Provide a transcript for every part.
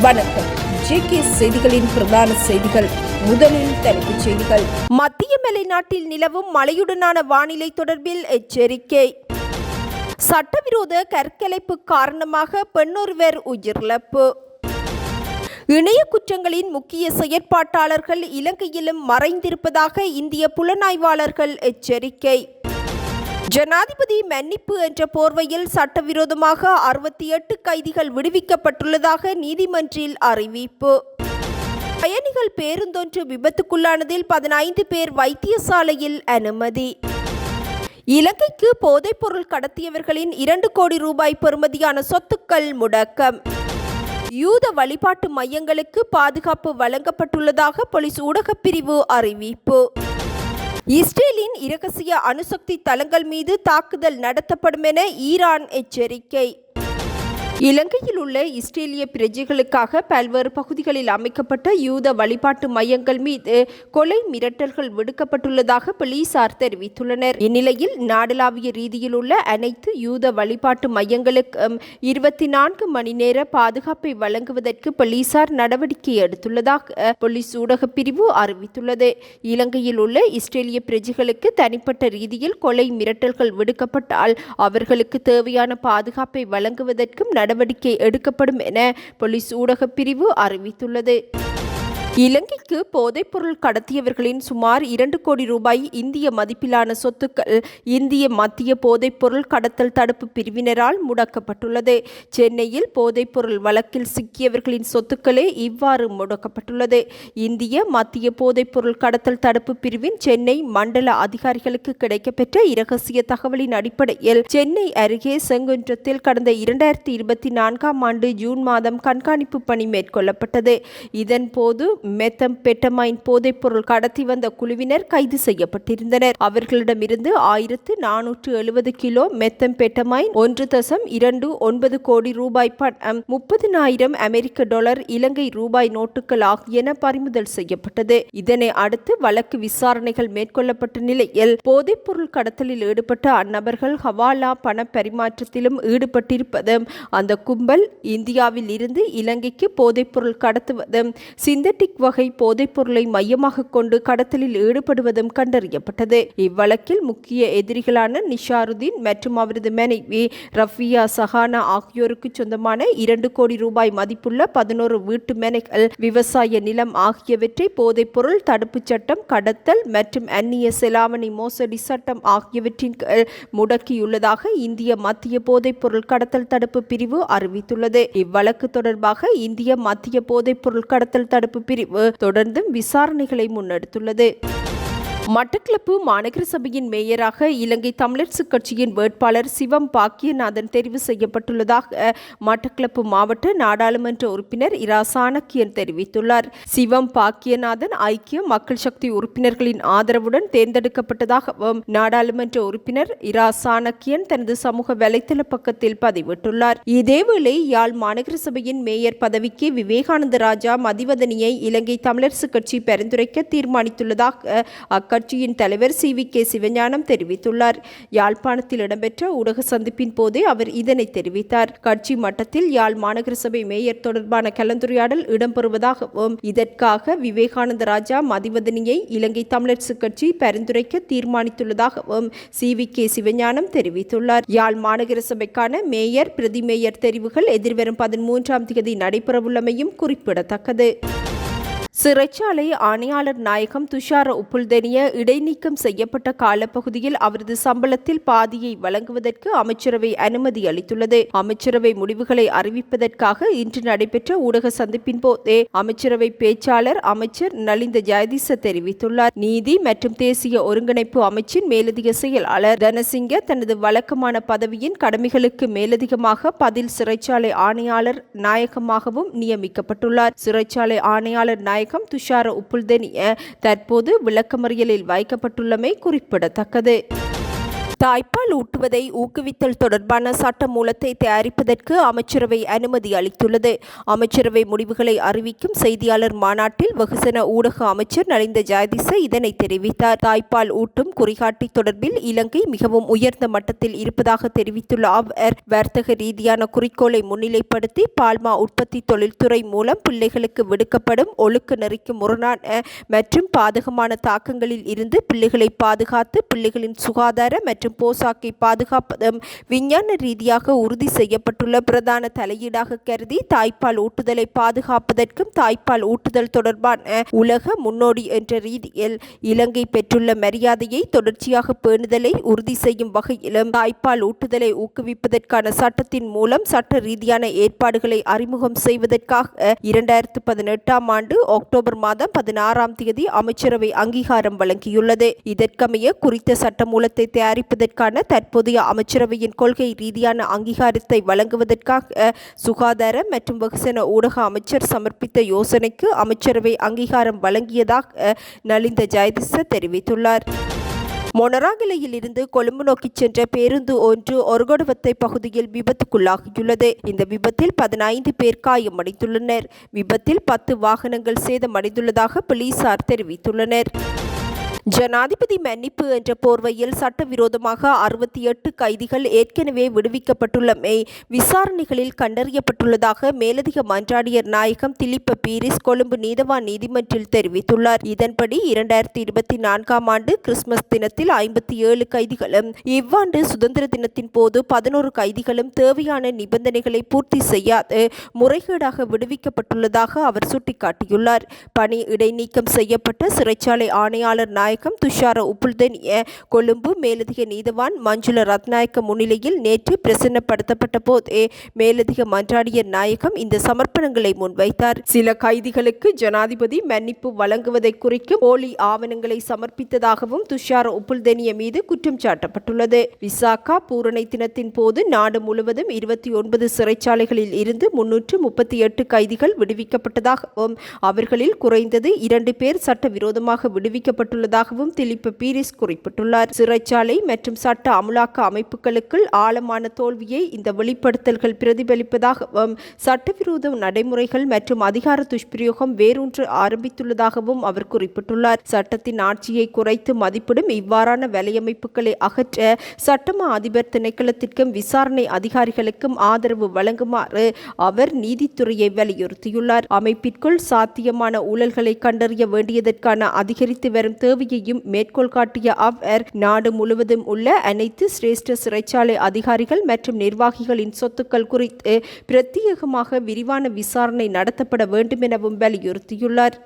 வணக்கம். ஜேகே செய்திகளின் பிரதான செய்திகள். முதலில் தலைப்புச் செய்திகள். மத்திய மலைநாட்டில் நிலவும் மழையுடனான வானிலை தொடர்பில் எச்சரிக்கை. சட்டவிரோத கற்கலைப்பு காரணமாக பெண்ணொருவர் உயிரிழப்பு. இணைய குற்றங்களின் முக்கிய செயற்பாட்டாளர்கள் இலங்கையிலும் மறைந்திருப்பதாக இந்திய புலனாய்வாளர்கள் எச்சரிக்கை. ஜனாதிபதி மன்னிப்பு என்ற போர்வையில் சட்டவிரோதமாக 68 கைதிகள் விடுவிக்கப்பட்டுள்ளதாக நீதிமன்றில் அறிவிப்பு. பயணிகள் பேருந்தொன்று விபத்துக்குள்ளானதில் 15 பேர் வைத்தியசாலையில் அனுமதி. இலங்கைக்கு போதைப்பொருள் கடத்தியவர்களின் 2 கோடி ரூபாய் பெறுமதியான சொத்துக்கள் முடக்கம். யூத வழிபாட்டு மையங்களுக்கு பாதுகாப்பு வழங்கப்பட்டுள்ளதாக போலீஸ் ஊடகப் பிரிவு அறிவிப்பு. இஸ்ரேலின் இரகசிய அணுசக்தி தளங்கள் மீது தாக்குதல் நடத்தப்படும் என ஈரான் எச்சரிக்கை. இலங்கையில் உள்ள இஸ்ரேலிய பிரஜைகளுக்காக பல்வேறு பகுதிகளில் அமைக்கப்பட்ட யூத வழிபாட்டு மையங்கள் மீது கொலை மிரட்டல்கள் விடுக்கப்பட்டுள்ளதாக போலீசார் தெரிவித்துள்ளனர். இந்நிலையில் நாடளாவிய ரீதியில் உள்ள அனைத்து யூத வழிபாட்டு மையங்களுக்கும் 24 மணி நேர பாதுகாப்பை வழங்குவதற்கு போலீசார் நடவடிக்கை எடுத்துள்ளதாக போலீஸ் ஊடகப் பிரிவு அறிவித்துள்ளது. இலங்கையில் உள்ள இஸ்ரேலிய பிரஜைகளுக்கு தனிப்பட்ட ரீதியில் கொலை மிரட்டல்கள் விடுக்கப்பட்டால் அவர்களுக்கு தேவையான பாதுகாப்பை வழங்குவதற்கும் நடவடிக்கை எடுக்கப்படும் என போலீஸ் ஊடகப் பிரிவு அறிவித்துள்ளது. இலங்கைக்கு போதைப்பொருள் கடத்தியவர்களின் சுமார் 2 கோடி ரூபாய் இந்திய மதிப்பிலான சொத்துக்கள் இந்திய மத்திய போதைப்பொருள் கடத்தல் தடுப்பு பிரிவினரால் முடக்கப்பட்டுள்ளது. சென்னையில் போதைப்பொருள் வழக்கில் சிக்கியவர்களின் சொத்துக்களே இவ்வாறு முடக்கப்பட்டுள்ளது. இந்திய மத்திய போதைப்பொருள் கடத்தல் தடுப்பு பிரிவின் சென்னை மண்டல அதிகாரிகளுக்கு கிடைக்கப்பெற்ற இரகசிய தகவலின் அடிப்படையில் சென்னை அருகே செங்குன்றத்தில் கடந்த 2024ஆம் ஆண்டு ஜூன் மாதம் கண்காணிப்பு பணி மேற்கொள்ளப்பட்டது. இதன்போது மெத்தம்பெட்டமைன் போதைப்பொருள் கடத்தி வந்த குழுவினர் கைது செய்யப்பட்டிருந்தனர். அவர்களிடமிருந்து 1470 கிலோ மெத்தம்பெட்டமைன், 1.29 கோடி ரூபாய் பணம், 30,000 அமெரிக்க டாலர், இலங்கை ரூபாய் நோட்டுகள் ஆகியன பறிமுதல் செய்யப்பட்டது. இதனை அடுத்து வழக்கு விசாரணைகள் மேற்கொள்ளப்பட்ட நிலையில் போதைப்பொருள் கடத்தலில் ஈடுபட்ட அந்நபர்கள் ஹவாலா பண பரிமாற்றத்திலும் ஈடுபட்டிருப்பதும், அந்த கும்பல் இந்தியாவில் இருந்து இலங்கைக்கு போதைப்பொருள் கடத்துவதும், சிந்தட்டிக் வகை போதைப் பொருளை மையமாக கொண்டு கடத்தலில் ஈடுபடுவதும் கண்டறியப்பட்டது. இவ்வழக்கில் முக்கிய எதிரிகளான நிஷாருதீன் மற்றும் அவரது மனைவி ரஃபியா சஹானா ஆகியோருக்கு சொந்தமான 2 கோடி ரூபாய் மதிப்புள்ள 11 வீட்டு மனைகள், விவசாய நிலம் ஆகியவற்றை போதைப்பொருள் தடுப்பு சட்டம், கடத்தல் மற்றும் அந்நிய செலாவணி மோசடி சட்டம் ஆகியவற்றின் கீழ் முடக்கியுள்ளதாக இந்திய மத்திய போதைப்பொருள் கடத்தல் தடுப்பு பிரிவு அறிவித்துள்ளது. இவ்வழக்கு தொடர்பாக இந்திய மத்திய போதைப்பொருள் கடத்தல் தடுப்பு பிரிவு தொடர்ந்தும் விசாரணைகளை முன்னெடுத்துள்ளது. மட்டக்களப்பு மாநகர சபையின் மேயராக இலங்கை தமிழரசு கட்சியின் வேட்பாளர் சிவம் பாக்கியநாதன் தெரிவு செய்யப்பட்டுள்ளதாக மட்டக்களப்பு மாவட்ட நாடாளுமன்ற உறுப்பினர் இரா சாணக்கியன் தெரிவித்துள்ளார். சிவம் பாக்கியநாதன் ஐக்கிய மக்கள் சக்தி உறுப்பினர்களின் ஆதரவுடன் தேர்ந்தெடுக்கப்பட்டதாகவும் நாடாளுமன்ற உறுப்பினர் இரா சாணக்கியன் தனது சமூக வலைத்தள பக்கத்தில் பதிவிட்டுள்ளார். இதேவேளை யாழ் மாநகர சபையின் மேயர் பதவிக்கு விவேகானந்த ராஜா மதிவதனியை இலங்கை தமிழரசு கட்சி பரிந்துரைக்க தீர்மானித்துள்ளதாக கட்சியின் தலைவர் CVK சிவஞானம் தெரிவித்துள்ளார். யாழ்ப்பாணத்தில் இடம்பெற்ற ஊடக சந்திப்பின் போதே அவர் இதனை தெரிவித்தார். கட்சி மட்டத்தில் யாழ் மாநகர சபை மேயர் தொடர்பான கலந்துரையாடல் இடம்பெறுவதாகவும் இதற்காக விவேகானந்த ராஜா மதிவதனியை இலங்கை தமிழரசு கட்சி பரிந்துரைக்க தீர்மானித்துள்ளதாகவும் CVK சிவஞானம் தெரிவித்துள்ளார். யாழ் மாநகர சபைக்கான மேயர், பிரதி மேயர் தெரிவுகள் எதிர்வரும் 13ஆம் தேதி நடைபெறவுள்ளமையும் குறிப்பிடத்தக்கது. சிறைச்சாலை ஆணையாளர் நாயகம் துஷார உப்புல்தெனிய இடைநீக்கம் செய்யப்பட்ட காலப்பகுதியில் அவரது சம்பளத்தில் பாதியை வழங்குவதற்கு அமைச்சரவை அனுமதி அளித்துள்ளது. அமைச்சரவை முடிவுகளை அறிவிப்பதற்காக இன்று நடைபெற்ற ஊடக சந்திப்பின் போதே அமைச்சரவை பேச்சாளர் அமைச்சர் நலிந்த ஜெயதிச தெரிவித்துள்ளார். நீதி மற்றும் தேசிய ஒருங்கிணைப்பு அமைச்சின் மேலதிக செயலாளர் தனசிங்க தனது வழக்கமான பதவியின் கடமைகளுக்கு மேலதிகமாக பதில் சிறைச்சாலை ஆணையாளர் நாயகமாகவும் நியமிக்கப்பட்டுள்ளார். சிறைச்சாலை ஆணையாளர் நாயகம் துஷார உப்புல்தெனிய தற்போது விளக்கமறியலில் வைக்கப்பட்டுள்ளமை குறிப்பிடத்தக்கது. தாய்ப்பால் ஊட்டுவதை ஊக்குவித்தல் தொடர்பான சட்ட மூலத்தை தயாரிப்பதற்கு அமைச்சரவை அனுமதி அளித்துள்ளது. அமைச்சரவை முடிவுகளை அறிவிக்கும் செய்தியாளர் மாநாட்டில் வெகுஜன ஊடக அமைச்சர் நலிந்த ஜெயதிச இதனை தெரிவித்தார். தாய்ப்பால் ஊட்டும் குறிகாட்டி தொடர்பில் இலங்கை மிகவும் உயர்ந்த மட்டத்தில் இருப்பதாக தெரிவித்துள்ள அவர், வர்த்தக ரீதியான குறிக்கோளை முன்னிலைப்படுத்தி பால்மா உற்பத்தி தொழில்துறை மூலம் பிள்ளைகளுக்கு விடுக்கப்படும் ஒழுக்க நெறிக்கு முரணான மற்றும் பாதகமான தாக்கங்களில் இருந்து பிள்ளைகளை பாதுகாத்து பிள்ளைகளின் சுகாதார மற்றும் போசாக்கை பாதுகாப்பதும் விஞ்ஞான ரீதியாக உறுதி செய்யப்பட்டுள்ள பிரதான தலையீடாக கருதி தாய்ப்பால் ஊட்டுதலை பாதுகாப்பதற்கும் தாய்ப்பால் ஊட்டுதல் தொடர்பான உலக முன்னோடி என்ற ரீதியில் இலங்கை பெற்றுள்ள மரியாதையை தொடர்ச்சியாக பேணுதலை உறுதி செய்யும் வகையிலும் தாய்ப்பால் ஊட்டுதலை ஊக்குவிப்பதற்கான சட்டத்தின் மூலம் சட்ட ரீதியான ஏற்பாடுகளை அறிமுகம் செய்வதற்காக 2018 ஆண்டு அக்டோபர் மாதம் 16 அமைச்சரவை அங்கீகாரம் வழங்கியுள்ளது. இதற்கமைய குறித்த சட்டமூலத்தை தயாரிப்பதற்கான தற்போதைய அமைச்சரவையின் கொள்கை ரீதியான அங்கீகாரத்தை வழங்குவதற்காக சுகாதார மற்றும் வெகுஜன ஊடக அமைச்சர் சமர்ப்பித்த யோசனைக்கு அமைச்சரவை அங்கீகாரம் வழங்கியதாக நலிந்த ஜெயதிச தெரிவித்துள்ளார். மொனராகலையில் இருந்து கொழும்பு நோக்கி சென்ற பேருந்து ஒன்று ஒருகொடவத்தை பகுதியில் விபத்துக்குள்ளாகியுள்ளது. இந்த விபத்தில் 15 பேர் காயமடைந்துள்ளனர். விபத்தில் 10 வாகனங்கள் சேதமடைந்துள்ளதாக போலீசார் தெரிவித்துள்ளனர். ஜனாதிபதி மன்னிப்பு என்ற போர்வையில் சட்டவிரோதமாக 68 கைதிகள் ஏற்கனவே விடுவிக்கப்பட்டுள்ளமை விசாரணைகளில் கண்டறியப்பட்டுள்ளதாக மேலதிக மன்றாடியர் நாயகம் திலிப்ப பீரிஸ் கொழும்பு நீதவான் நீதிமன்றில் தெரிவித்துள்ளார். இதன்படி 2024 ஆண்டு கிறிஸ்துமஸ் தினத்தில் 57 கைதிகளும் இவ்வாண்டு சுதந்திர தினத்தின் போது 11 கைதிகளும் தேவையான நிபந்தனைகளை பூர்த்தி செய்யாது முறைகேடாக விடுவிக்கப்பட்டுள்ளதாக அவர் சுட்டிக்காட்டியுள்ளார். பணி இடைநீக்கம் செய்யப்பட்ட சிறைச்சாலை ஆணையாளர் நாயகம் துஷார உப்புல்தனிய கொழும்பு மேலதிக நீதவான் மஞ்சுள ரத்நாயக்க முன்னிலையில் நேற்று பிரசன்னப்படுத்தப்பட்ட போதே மேலதிக மன்றாடியர் நாயகம் இந்த சமர்ப்பணங்களை முன்வைத்தார். சில கைதிகளுக்கு ஜனாதிபதி மன்னிப்பு வழங்குவதை குறிக்கும் போலி ஆவணங்களை சமர்ப்பித்ததாகவும் துஷார உப்புல்தனிய மீது குற்றம் சாட்டப்பட்டுள்ளது. விசாகா பூரணை தினத்தின் போது நாடு முழுவதும் 29 சிறைச்சாலைகளில் இருந்து 338 கைதிகள் விடுவிக்கப்பட்டதாகவும் அவர்களில் குறைந்தது 2 பேர் சட்டவிரோதமாக விடுவிக்கப்பட்டுள்ளதாக திலிப்ப பீரிஸ் குறிப்பிட்டுள்ளார். சிறைச்சாலை மற்றும் சட்ட அமுலாக்க அமைப்புகளுக்குள் ஆழமான தோல்வியை இந்த வெளிப்படுத்தல்கள் பிரதிபலிப்பதாகவும் சட்டவிரோத நடைமுறைகள் மற்றும் அதிகார துஷ்பிரயோகம் வேரூன்று ஆரம்பித்துள்ளதாகவும் அவர் குறிப்பிட்டுள்ளார். சட்டத்தின் ஆட்சியை குறைத்து மதிப்பிடும் இவ்வாறான வலையமைப்புகளை அகற்ற சட்டமா அதிபர் திணைக்களத்திற்கும் விசாரணை அதிகாரிகளுக்கும் ஆதரவு வழங்குமாறு அவர் நீதித்துறையை வலியுறுத்தியுள்ளார். அமைப்பிற்குள் சாத்தியமான ஊழல்களை கண்டறிய வேண்டியதற்கான அதிகரித்து வரும் தேவையையும் மேற்கோள் காட்டிய அவர், நாடு முழுவதும் உள்ள அனைத்து சிரேஷ்ட சிறைச்சாலை அதிகாரிகள் மற்றும் நிர்வாகிகளின் சொத்துக்கள் குறித்து பிரத்யேகமாக விரிவான விசாரணை நடத்தப்பட வேண்டும் எனவும் வலியுறுத்தியுள்ளார்.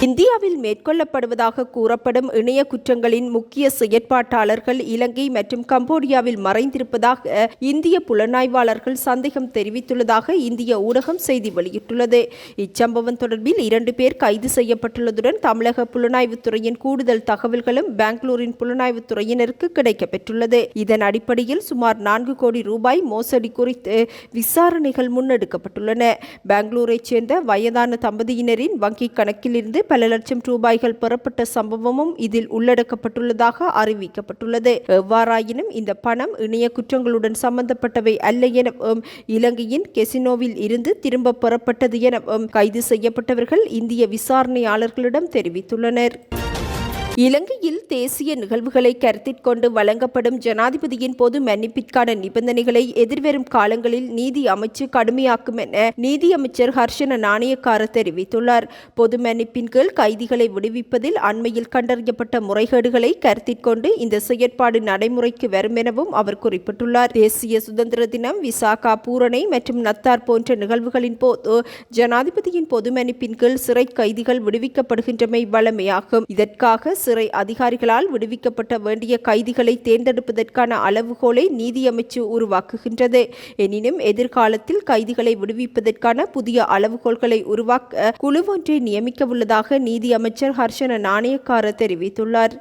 இந்தியாவில் மேற்கொள்ளப்படுவதாக கூறப்படும் இணைய குற்றங்களின் முக்கிய செயற்பாட்டாளர்கள் இலங்கை மற்றும் கம்போடியாவில் மறைந்திருப்பதாக இந்திய புலனாய்வாளர்கள் சந்தேகம் தெரிவித்துள்ளதாக இந்திய ஊடகம் செய்தி வெளியிட்டுள்ளது. இச்சம்பவம் தொடர்பில் 2 பேர் கைது செய்யப்பட்டுள்ளதுடன் தமிழக புலனாய்வுத்துறையின் கூடுதல் தகவல்களும் பெங்களூரின் புலனாய்வுத்துறையினருக்கு கிடைக்கப்பெற்றுள்ளது. இதன் அடிப்படையில் சுமார் 4 கோடி ரூபாய் மோசடி குறித்து விசாரணைகள் முன்னெடுக்கப்பட்டுள்ளன. பெங்களூரைச் சேர்ந்த வயதான தம்பதியினரின் வங்கிக் கணக்கிலிருந்து பல லட்சம் ரூபாய்கள் பெறப்பட்ட சம்பவமும் இதில் உள்ளடக்கப்பட்டுள்ளதாக அறிவிக்கப்பட்டுள்ளது. எவ்வாறாயினும் இந்த பணம் இணைய குற்றங்களுடன் சம்பந்தப்பட்டவை அல்ல எனவும் இலங்கையின் கெசினோவில் இருந்து திரும்ப பெறப்பட்டது எனவும் கைது செய்யப்பட்டவர்கள் இந்திய விசாரணையாளர்களிடம் தெரிவித்துள்ளனர். இலங்கையில் தேசிய நிகழ்வுகளை கருத்திற்கொண்டு வழங்கப்படும் ஜனாதிபதியின் பொது மன்னிப்பிற்கான நிபந்தனைகளை எதிர்வரும் காலங்களில் நீதி அமைச்சு கடுமையாக்கும் என நீதி அமைச்சர் ஹர்ஷன நாணயக்கார தெரிவித்துள்ளார். பொது மன்னிப்பின் கீழ் கைதிகளை விடுவிப்பதில் அண்மையில் கண்டறியப்பட்ட முறைகேடுகளை கருத்திற்கொண்டு இந்த செயற்பாடு நடைமுறைக்கு வரும் எனவும் அவர் குறிப்பிட்டுள்ளார். தேசிய சுதந்திர தினம், விசாகா பூரணை மற்றும் நத்தார் போன்ற நிகழ்வுகளின் போது ஜனாதிபதியின் பொது மன்னிப்பின் கீழ் சிறை கைதிகள் விடுவிக்கப்படுகின்றமை வழமையாகும். இதற்காக சிறை அதிகாரிகளால் விடுவிக்கப்பட்ட வேண்டிய கைதிகளை தேர்ந்தெடுப்பதற்கான அளவுகோலை நீதி அமைச்சு உருவாக்குகின்றது. எனினும் எதிர்காலத்தில் கைதிகளை விடுவிப்பதற்கான புதிய அளவுகோல்களை உருவாக்க குழு ஒன்றை நியமிக்க உள்ளதாக நீதி அமைச்சர் ஹர்ஷன நாணயக்கார தெரிவித்துள்ளார்.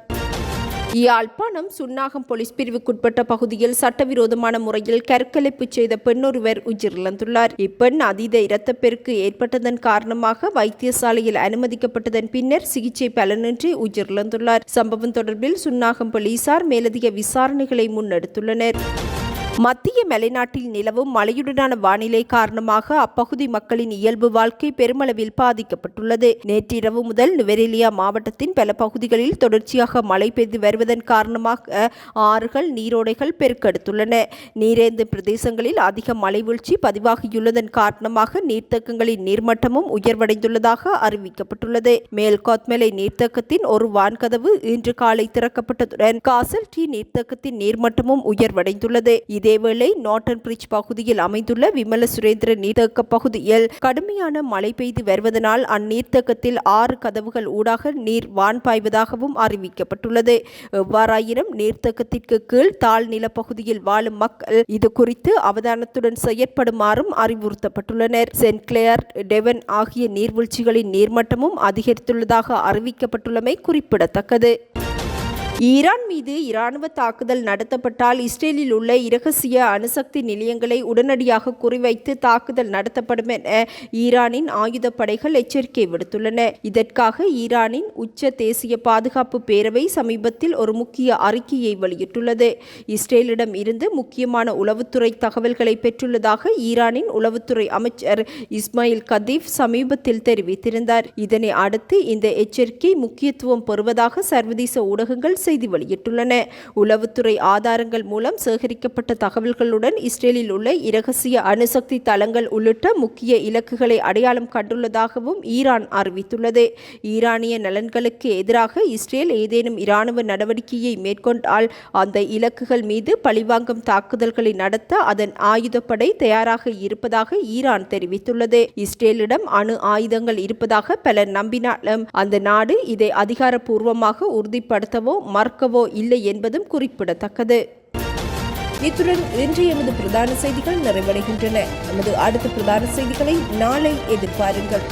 யாழ்ப்பாணம் சுன்னாகம் போலீஸ் பிரிவுக்குட்பட்ட பகுதியில் சட்டவிரோதமான முறையில் கருக்கலைப்பு செய்த பெண்ணொருவர் உயிரிழந்துள்ளார். இப்பெண் அதீத இரத்தப்பெருக்கு ஏற்பட்டதன் காரணமாக வைத்தியசாலையில் அனுமதிக்கப்பட்டதன் பின்னர் சிகிச்சை பலனின்றி உயிரிழந்துள்ளார். சம்பவம் தொடர்பில் சுன்னாகம் போலீசார் மேலதிக விசாரணைகளை முன்னெடுத்துள்ளனர். மத்திய மலைநாட்டில் நிலவும் மழையுடனான வானிலை காரணமாக அப்பகுதி மக்களின் இயல்பு வாழ்க்கை பெருமளவில் பாதிக்கப்பட்டுள்ளது. நேற்றிரவு முதல் நுவரெலியா மாவட்டத்தின் பல பகுதிகளில் தொடர்ச்சியாக மழை பெய்து வருவதன் காரணமாக ஆறுகள் நீரோடைகள் பெருக்கெடுத்துள்ளன. நீரேந்து பிரதேசங்களில் அதிக மழை வீழ்ச்சி பதிவாகியுள்ளதன் காரணமாக நீர்த்தேக்கங்களின் நீர்மட்டமும் உயர்வடைந்துள்ளதாக அறிவிக்கப்பட்டுள்ளது. மேல்கோத்மலை நீர்த்தேக்கத்தின் ஒரு வான்கதவு இன்று காலை திறக்கப்பட்டதுடன் காசல் டி நீர்த்தேக்கத்தின் நீர்மட்டமும் உயர்வடைந்துள்ளது. இதேவேளை நார்டன் பிரிட்ஜ் பகுதியில் அமைந்துள்ள விமல சுரேந்திர நீர்த்தேக்க பகுதியில் கடுமையான மழை பெய்து வருவதனால் அந்நீர்த்தேக்கத்தில் 6 கதவுகள் ஊடாக நீர் வான் பாய்வதாகவும் அறிவிக்கப்பட்டுள்ளது. எவ்வாறாயினும் நீர்த்தேக்கத்திற்கு கீழ் தாழ் நிலப்பகுதியில் வாழும் மக்கள் இது குறித்து அவதானத்துடன் செயற்படுமாறும் அறிவுறுத்தப்பட்டுள்ளனர். சென்ட் கிளேர், டெவன் ஆகிய நீர்வீழ்ச்சிகளின் நீர்மட்டமும் அதிகரித்துள்ளதாக அறிவிக்கப்பட்டுள்ளமை குறிப்பிடத்தக்கது. ஈரான் மீது இராணுவ தாக்குதல் நடத்தப்பட்டால் இஸ்ரேலில் உள்ள இரகசிய அணுசக்தி நிலையங்களை உடனடியாக குறிவைத்து தாக்குதல் நடத்தப்படும் என ஈரானின் ஆயுதப்படைகள் எச்சரிக்கை விடுத்துள்ளன. இதற்காக ஈரானின் உச்ச தேசிய பாதுகாப்பு பேரவை சமீபத்தில் ஒரு முக்கிய அறிக்கையை வெளியிட்டுள்ளது. இஸ்ரேலிடம் இருந்து முக்கியமான உளவுத்துறை தகவல்களை பெற்றுள்ளதாக ஈரானின் உளவுத்துறை அமைச்சர் இஸ்மாயில் கதீப் சமீபத்தில் தெரிவித்திருந்தார். இதனை அடுத்து இந்த எச்சரிக்கை முக்கியத்துவம் பெறுவதாக சர்வதேச ஊடகங்கள் செய்தி வெளியிட்டுள்ளன. உளவுத்துறை ஆதாரங்கள் மூலம் சேகரிக்கப்பட்ட தகவல்களுடன் இஸ்ரேலில் உள்ள இரகசிய அணுசக்தி தளங்கள் உள்ளிட்ட முக்கிய இலக்குகளை அடையாளம் கண்டுள்ளதாகவும் ஈரான் அறிவித்துள்ளது. ஈரானிய நலன்களுக்கு எதிராக இஸ்ரேல் ஏதேனும் இராணுவ நடவடிக்கையை மேற்கொண்டால் அந்த இலக்குகள் மீது பழிவாங்கும் தாக்குதல்களை நடத்த அதன் ஆயுதப்படை தயாராக இருப்பதாக ஈரான் தெரிவித்துள்ளது. இஸ்ரேலிடம் அணு ஆயுதங்கள் இருப்பதாக பலர் நம்பினாலும் அந்த நாடு இதை அதிகாரப்பூர்வமாக உறுதிப்படுத்தவோ மறுக்கவோ இல்லை என்பதும் குறிப்பிடத்தக்கது. இத்துடன் இன்று எமது பிரதான செய்திகள் நிறைவடைகின்றன. நமது அடுத்த பிரதான செய்திகளை நாளை எதிர்பாருங்கள்.